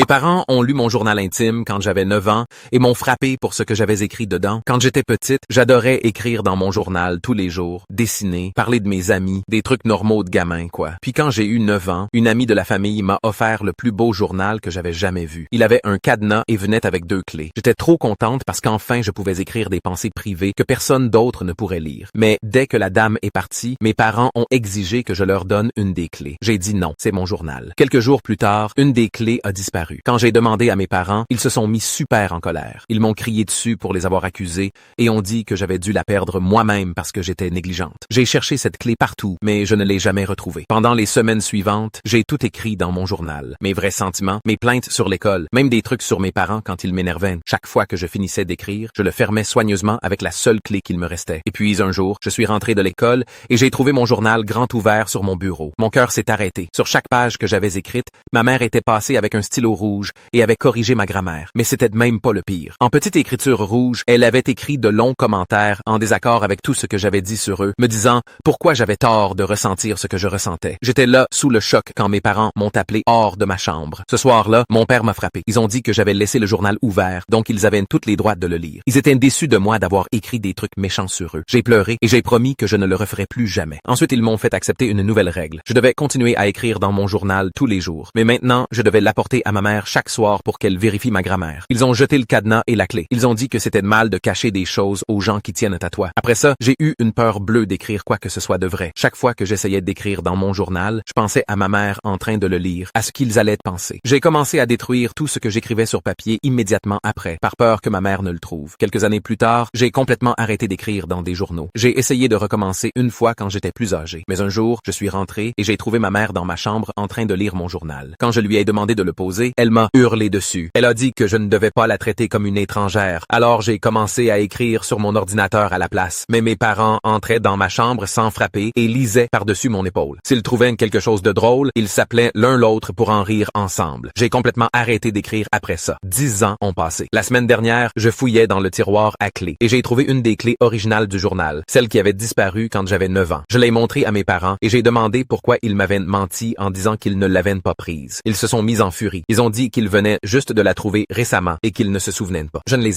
parents ont lu mon journal intime quand j'avais 9 ans et m'ont frappé pour ce que j'avais écrit dedans. Quand j'étais petite, j'adorais écrire dans mon journal tous les jours, dessiner, parler de mes amis, des trucs normaux de gamin, quoi. Puis quand j'ai eu 9 ans, une amie de la famille m'a offert le plus beau journal que j'avais jamais vu. Il avait un cadenas et venait avec 2 clés. J'étais trop contente parce qu'enfin je pouvais écrire des pensées privées que personne d'autre ne pourrait lire. Mais dès que la dame est partie, mes parents ont exigé que je leur donne une des clés. J'ai dit non, c'est mon journal. Quelques jours plus tard, une des clés a disparu. Quand j'ai demandé à mes parents, ils se sont mis super en colère. Ils m'ont crié dessus pour les avoir accusés et ont dit que j'avais dû la perdre moi-même parce que j'étais négligente. J'ai cherché cette clé partout, mais je ne l'ai jamais retrouvée. Pendant les semaines suivantes, j'ai tout écrit dans mon journal. Mes vrais sentiments, mes plaintes sur l'école, même des trucs sur mes parents quand ils m'énervaient. Chaque fois que je finissais d'écrire, je le fermais soigneusement avec la seule clé qu'il me restait. Et puis un jour, je suis rentré de l'école et j'ai trouvé mon journal grand ouvert sur mon bureau. Mon cœur s'est arrêté. Sur chaque page que j'avais écrite, ma mère était passée avec un stylo rouge et avait corrigé ma grammaire. Mais c'était même pas le pire. En petite écriture rouge, elle avait écrit de longs commentaires en désaccord avec tout ce que j'avais dit sur eux, me disant pourquoi j'avais tort de ressentir ce que je ressentais. J'étais là sous le choc quand mes parents m'ont appelé hors de ma chambre. Ce soir-là, mon père m'a frappé. Ils ont dit que j'avais laissé le journal ouvert, donc ils avaient toutes les droits de le lire. Ils étaient déçus de moi d'avoir écrit des trucs méchants sur eux. J'ai pleuré et j'ai promis que je ne le referais plus jamais. Ensuite, ils m'ont fait accepter une nouvelle règle. Je devais continuer à écrire dans mon journal tous les jours. Mais maintenant, je devais l'apporter à ma mère chaque soir pour qu'elle vérifie ma grammaire. Ils ont jeté le cadenas et la clé. Ils ont dit que c'était mal de cacher des choses aux gens qui tiennent à toi. Après ça, j'ai eu une peur bleue d'écrire quoi que ce soit de vrai. Chaque fois que j'essayais d'écrire dans mon journal, je pensais à ma mère en train de le lire, à ce qu'ils allaient penser. J'ai commencé à détruire tout ce que j'écrivais sur papier immédiatement après, par peur que ma mère ne le trouve. Quelques années plus tard, j'ai complètement arrêté d'écrire dans des journaux. J'ai essayé de recommencer une fois quand j'étais plus âgé. Mais un jour, je suis rentré et j'ai trouvé ma mère dans ma chambre en train de lire mon journal. Quand je lui ai demandé de le poser, elle m'a hurlé dessus. Elle a dit que je ne devais pas la traiter comme une étrangère. Alors j'ai commencé à écrire sur mon ordinateur à la place. Mais mes parents entraient dans ma chambre sans frapper et lisaient par-dessus mon épaule. S'ils trouvaient quelque chose de drôle, ils s'appelaient l'un l'autre pour en rire ensemble. J'ai complètement arrêté d'écrire après ça. 10 ans ont passé. La semaine dernière, je fouillais dans le tiroir à clés et j'ai trouvé une des clés originales du journal, celle qui avait disparu quand j'avais 9 ans. Je l'ai montrée à mes parents et j'ai demandé pourquoi ils m'avaient menti en disant qu'ils ne l'avaient pas prise. Ils se sont mis en furie. Ils ont dit qu'ils venaient juste de la trouver récemment et qu'ils ne se souvenaient pas. Je ne les ai